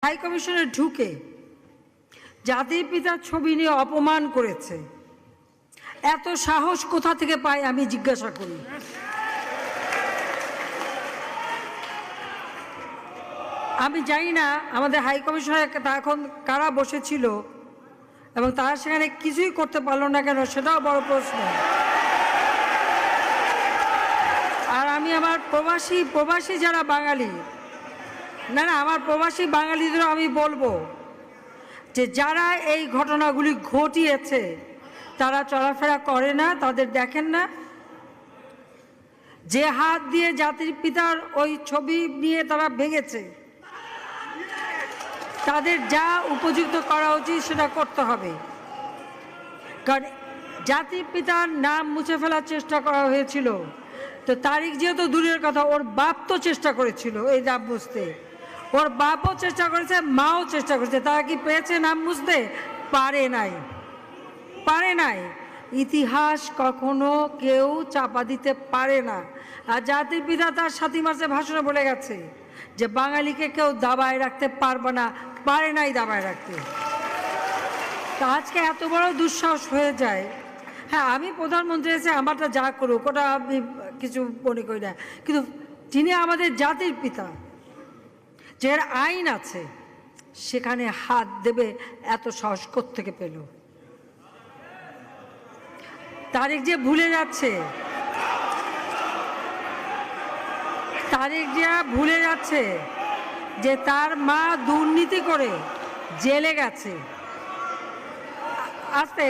High কমিশনে ঢুকে জাতির পিতার ছবি নিয়ে অপমান করেছে। এত সাহস কোথা থেকে পায় আমি জিজ্ঞাসা করি। আমি জানি না আমাদের হাই কমিশনে এখন কারা বসেছিল এবং তারা সেখানে কিছুই করতে পারলো না কেন, সেটাও বড় প্রশ্ন। আর আমি আমার প্রবাসী যারা বাঙালি, না আমার প্রবাসী বাঙালিদেরও আমি বলবো যে যারা এই ঘটনাগুলি ঘটিয়েছে তারা চলাফেরা করে না, তাদের দেখেন না। যে হাত দিয়ে জাতির পিতার ওই ছবি নিয়ে তারা ভেঙেছে, তাদের যা উপযুক্ত করা উচিত সেটা করতে হবে। কারণ জাতির পিতার নাম মুছে ফেলার চেষ্টা করা হয়েছিল, তো তারিখ যেহেতু দূরের কথা, ওর বাপ তো চেষ্টা করেছিল এই নাম মুছতে, ওর বাপও চেষ্টা করেছে, মাও চেষ্টা করেছে। তারা কি পেয়েছে নাম মুছতে? পারে নাই। ইতিহাস কখনো কেউ চাপা দিতে পারে না। আর জাতির পিতা তার 7 মার্চে ভাষণে বলে গেছে যে বাঙালিকে কেউ দাবায় রাখতে পারবে না, পারে নাই দাবায় রাখতে। তা আজকে এত বড় দুঃসাহস হয়ে যায়। হ্যাঁ, আমি প্রধানমন্ত্রী এসে আমারটা যা করুক ওটা আমি কিছু মনে করি না, কিন্তু যিনি আমাদের জাতির পিতা, যে আইন আছে, সেখানে হাত দেবে এত সাহস কোত্থেকে পেল? তারেক যে ভুলে যাচ্ছে যে তার মা দুর্নীতি করে জেলে গেছে। আস্তে